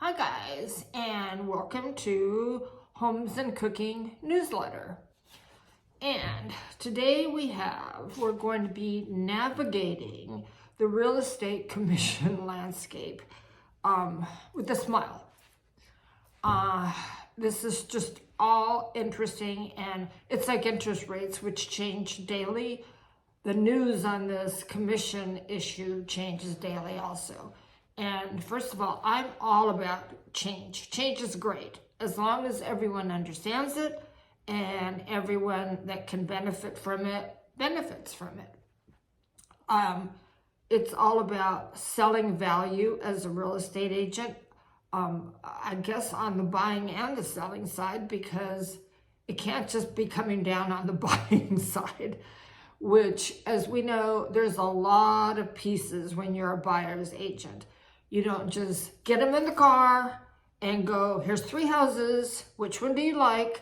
Hi guys, and welcome to Homes and Cooking Newsletter. And today we're going to be navigating the real estate commission landscape with a smile. This is just all interesting, and it's like interest rates, which change daily. The news on this commission issue changes daily also. And first of all, I'm all about change. Change is great as long as everyone understands it and everyone that can benefit from it benefits from it. It's all about selling value as a real estate agent. I guess on the buying and the selling side, because it can't just be coming down on the buying side, which, as we know, there's a lot of pieces when you're a buyer's agent. You don't just get them in the car and go, here's 3 houses, which one do you like?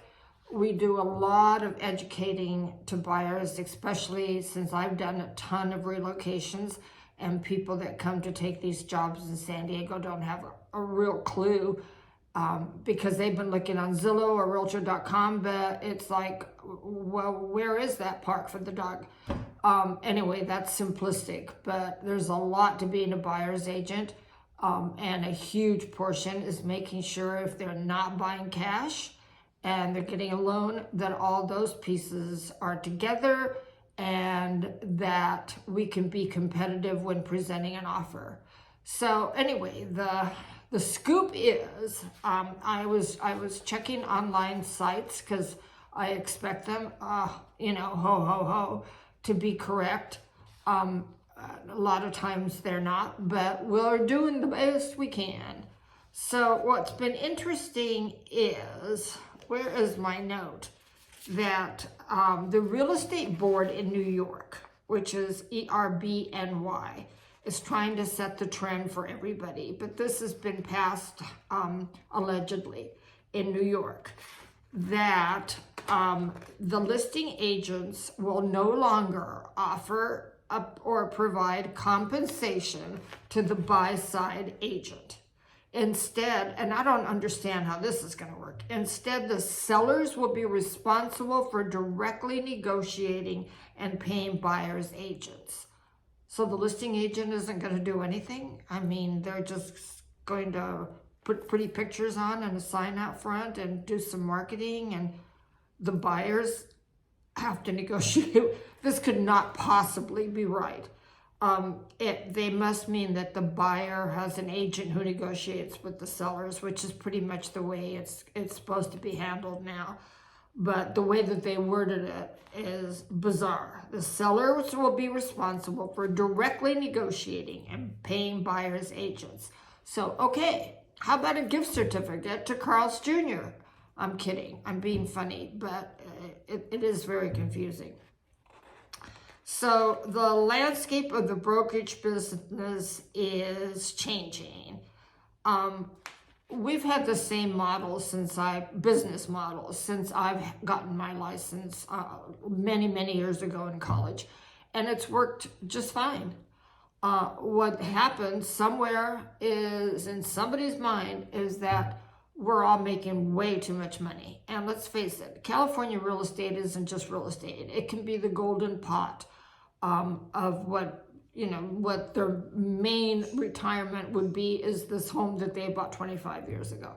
We do a lot of educating to buyers, especially since I've done a ton of relocations, and people that come to take these jobs in San Diego don't have a real clue because they've been looking on Zillow or Realtor.com, but it's like, well, where is that park for the dog? Anyway, that's simplistic, but there's a lot to being a buyer's agent. And a huge portion is making sure if they're not buying cash and they're getting a loan, that all those pieces are together and that we can be competitive when presenting an offer. So anyway, the scoop is, I was checking online sites because I expect them, to be correct. A lot of times they're not, but we're doing the best we can. So what's been interesting is, where is my note? That the real estate board in New York, which is ERBNY, is trying to set the trend for everybody. But this has been passed allegedly in New York, that the listing agents will no longer offer or provide compensation to the buy-side agent. Instead, and I don't understand how this is going to work, instead the sellers will be responsible for directly negotiating and paying buyers' agents. So the listing agent isn't going to do anything? I mean, they're just going to put pretty pictures on and a sign out front and do some marketing, and the buyers have to negotiate. This could not possibly be right. They must mean that the buyer has an agent who negotiates with the sellers, which is pretty much the way it's supposed to be handled now. But the way that they worded it is bizarre. The sellers will be responsible for directly negotiating and paying buyers' agents. So, okay, how about a gift certificate to Carl's Jr.? I'm kidding. I'm being funny, but it is very confusing. So the landscape of the brokerage business is changing. We've had the same model business model since I've gotten my license many, many years ago in college, and it's worked just fine. What happens somewhere is in somebody's mind is that we're all making way too much money. And let's face it, California real estate isn't just real estate. It can be the golden pot of what their main retirement would be, is this home that they bought 25 years ago.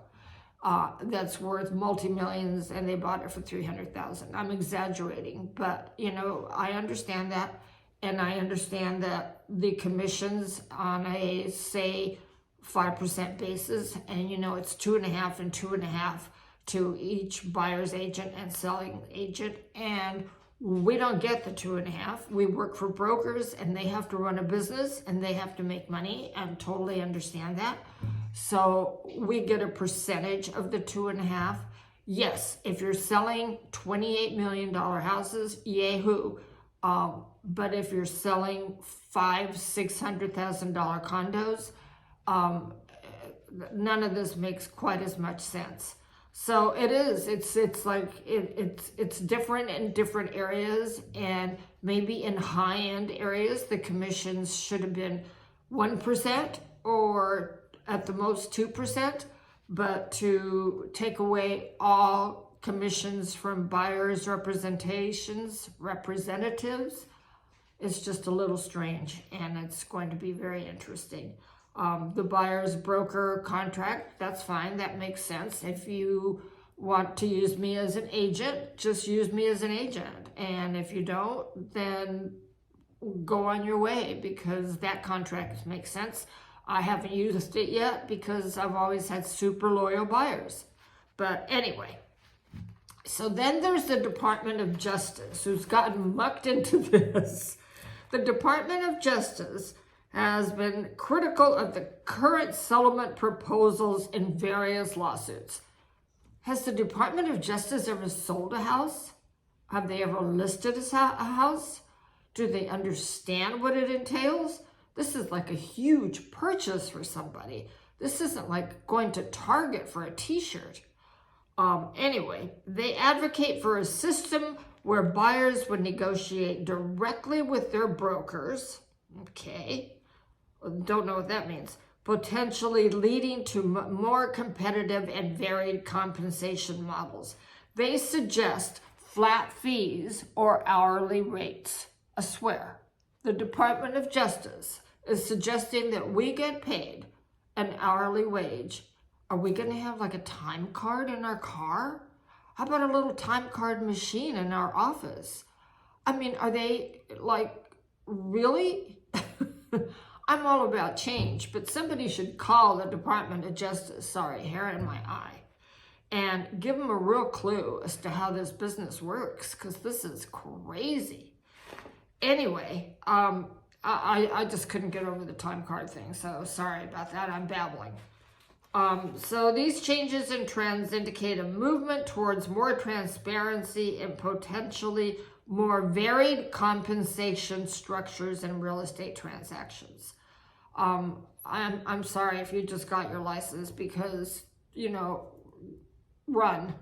That's worth multi-millions, and they bought it for $300,000. I'm exaggerating, but I understand that. And I understand that the commissions on a, say, 5% basis, and it's 2.5 and 2.5 to each buyer's agent and selling agent, and we don't get the 2.5. We work for brokers, and they have to run a business and they have to make money, and totally understand that. So we get a percentage of the 2.5. Yes, if you're selling $28 million houses, yay-hoo. But if you're selling $500,000-$600,000 condos, none of this makes quite as much sense. So it's like it's different in different areas, and maybe in high-end areas the commissions should have been 1% or at the most 2%, but to take away all commissions from buyers' representatives is just a little strange, and it's going to be very interesting. The buyer's broker contract, that's fine, that makes sense. If you want to use me as an agent, just use me as an agent. And if you don't, then go on your way, because that contract makes sense. I haven't used it yet because I've always had super loyal buyers. But anyway, so then there's the Department of Justice, who's gotten mucked into this. The Department of Justice has been critical of the current settlement proposals in various lawsuits. Has the Department of Justice ever sold a house? Have they ever listed a house? Do they understand what it entails? This is like a huge purchase for somebody. This isn't like going to Target for a t-shirt. Anyway, they advocate for a system where buyers would negotiate directly with their brokers. Okay, don't know what that means. Potentially leading to more competitive and varied compensation models. They suggest flat fees or hourly rates. I swear, the Department of Justice is suggesting that we get paid an hourly wage. Are we going to have like a time card in our car? How about a little time card machine in our office? I mean, are they like, really? I'm all about change, but somebody should call the Department of Justice, sorry, hair in my eye, and give them a real clue as to how this business works, because this is crazy. Anyway, I just couldn't get over the time card thing, so sorry about that, I'm babbling. So these changes and trends indicate a movement towards more transparency and potentially more varied compensation structures in real estate transactions. I'm sorry if you just got your license, because, you know, run.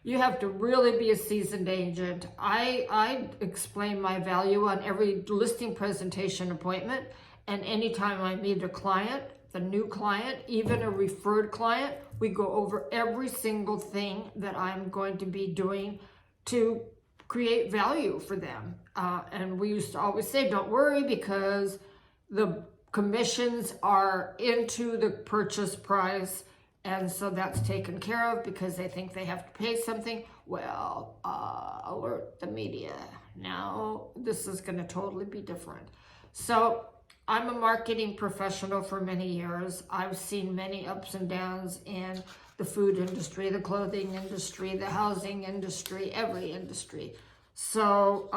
You have to really be a seasoned agent. I explain my value on every listing presentation appointment, and anytime I meet a client, the new client, even a referred client, we go over every single thing that I'm going to be doing to create value for them. And we used to always say, don't worry, because the commissions are into the purchase price, and so that's taken care of because they think they have to pay something. Well, alert the media. Now this is going to totally be different. So I'm a marketing professional for many years. I've seen many ups and downs in the food industry, the clothing industry, the housing industry, every industry. So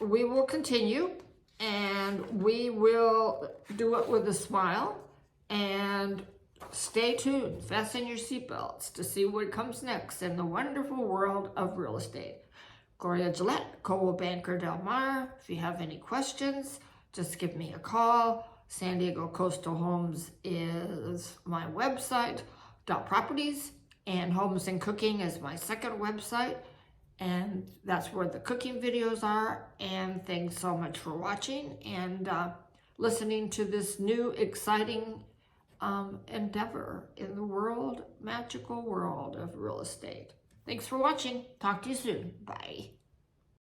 we will continue, and we will do it with a smile, and stay tuned, fasten your seatbelts to see what comes next in the wonderful world of real estate. Gloria Gillette, Coldwell Banker Del Mar. If you have any questions, just give me a call. San Diego Coastal Homes is my website, .properties, and Homes and Cooking is my second website. And that's where the cooking videos are. And thanks so much for watching and listening to this new exciting endeavor in the magical world of real estate. Thanks for watching. Talk to you soon. Bye.